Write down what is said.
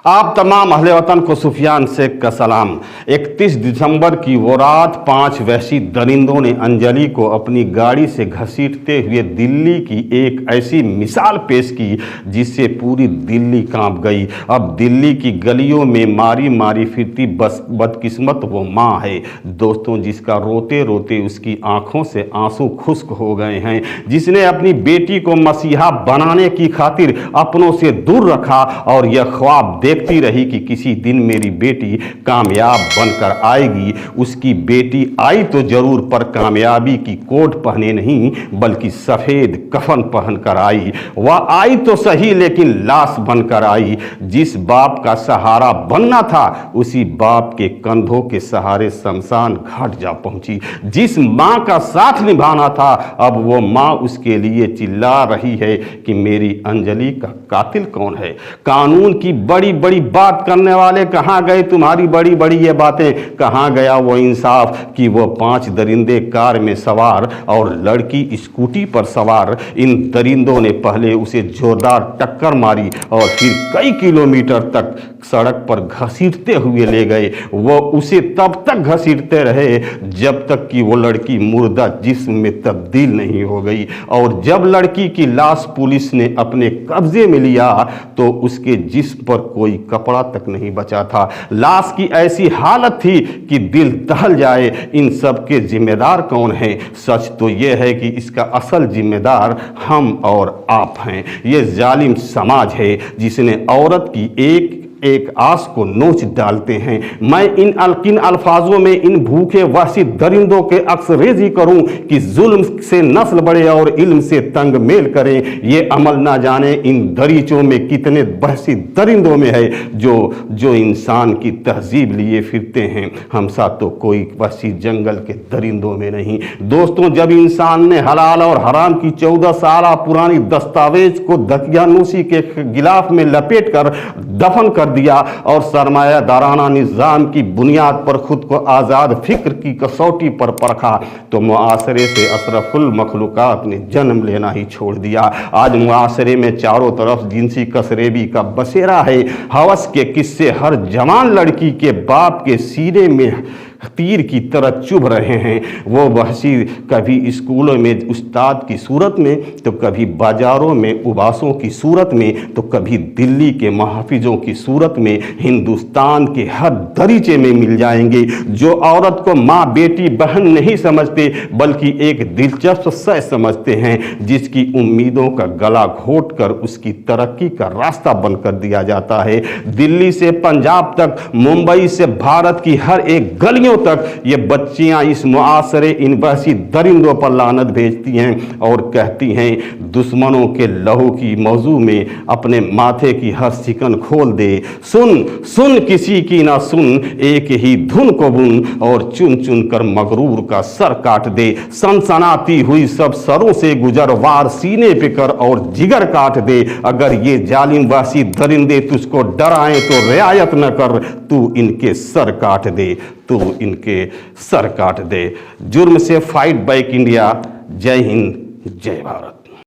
आप तमाम अहले वतन को सुफियान शेख का सलाम। 31 दिसंबर की वो रात 5 वहशी दरिंदों ने अंजलि को अपनी गाड़ी से घसीटते हुए दिल्ली की एक ऐसी मिसाल पेश की जिससे पूरी दिल्ली कांप गई। अब दिल्ली की गलियों में मारी मारी फिरती बदकिस्मत वो माँ है दोस्तों, जिसका रोते रोते उसकी आंखों से आंसू खुश्क हो गए हैं, जिसने अपनी बेटी को मसीहा बनाने की खातिर अपनों से दूर रखा और यह ख्वाब देखती रही कि किसी दिन मेरी बेटी कामयाब बनकर आएगी। उसकी बेटी आई तो जरूर, पर कामयाबी की कोट पहने नहीं बल्कि सफ़ेद कफन पहनकर आई। वह आई तो सही लेकिन लाश बनकर आई। जिस बाप का सहारा बनना था उसी बाप के कंधों के सहारे शमशान घाट जा पहुंची। जिस माँ का साथ निभाना था अब वो माँ उसके लिए चिल्ला रही है कि मेरी अंजलि का कातिल कौन है। कानून की बड़ी बड़ी बात करने वाले कहाँ गए? तुम्हारी बड़ी बड़ी ये बातें कहाँ गया वो इंसाफ कि वो 5 दरिंदे कार में सवार और लड़की स्कूटी पर सवार। इन दरिंदों ने पहले उसे जोरदार टक्कर मारी और फिर कई किलोमीटर तक सड़क पर घसीटते हुए ले गए। वो उसे तब तक घसीटते रहे जब तक कि वो लड़की मुर्दा जिस्म में तब्दील नहीं हो गई। और जब लड़की की लाश पुलिस ने अपने कब्जे में लिया तो उसके जिस्म पर कोई कपड़ा तक नहीं बचा था। लाश की ऐसी हालत थी कि दिल दहल जाए। इन सब के जिम्मेदार कौन हैं? सच तो यह है कि इसका असल जिम्मेदार हम और आप हैं। ये जालिम समाज है जिसने औरत की एक एक आस को नोच डालते हैं। मैं किन अल्फाजों में इन भूखे वहशी दरिंदों के अक्सरेजी करूं कि जुल्म से नस्ल बढ़े और इल्म से तंग मेल करें। ये अमल ना जाने इन दरीचों में कितने वहशी दरिंदों में है जो इंसान की तहजीब लिए फिरते हैं। हम साथ तो कोई वहशी जंगल के दरिंदों में नहीं। दोस्तों, जब इंसान ने हलाल और हराम की 14 साल पुरानी दस्तावेज को दकियानूसी के गिलाफ में लपेट कर दफन कर दिया और सरमायादाराना निजाम की बुनियाद पर खुद को आजाद फिक्र की कसौटी पर परखा तो मुआशरे से अशरफुल मखलूकात ने जन्म लेना ही छोड़ दिया। आज मुआशरे में चारों तरफ जिनसी कसरेबी का बसेरा है। हवस के किस्से हर जवान लड़की के बाप के सीने में तीर की तरह चुभ रहे हैं। वो वहशी कभी स्कूलों में उस्ताद की सूरत में तो कभी बाजारों में उबासों की सूरत में तो कभी दिल्ली के महफिजों की सूरत में हिंदुस्तान के हर दरीचे में मिल जाएंगे। जो औरत को माँ बेटी बहन नहीं समझते बल्कि एक दिलचस्प शय समझते हैं, जिसकी उम्मीदों का गला घोट कर उसकी तरक्की का रास्ता बंद कर दिया जाता है। दिल्ली से पंजाब तक, मुंबई से भारत की हर एक गलियों तक ये बच्चियां इस मुआशरे इन वहशी दरिंदों पर लानत भेजती हैं और कहती हैं दुश्मनों के लहू की मौजू में अपने माथे की हर सिकन खोल दे। सुन सुन किसी की ना सुन, एक ही धुन को बुन और चुन चुन कर मगरूर का सर काट दे। सनसनाती हुई सब सरों से गुजर, वार सीने पे कर और जिगर काट दे। अगर ये जालिम वहशी दरिंदे तुझको डराएं तो रियायत न कर, तू इनके सर काट दे, तू इनके सर काट दे। जुर्म से फाइट बैक इंडिया। जय हिंद, जय भारत।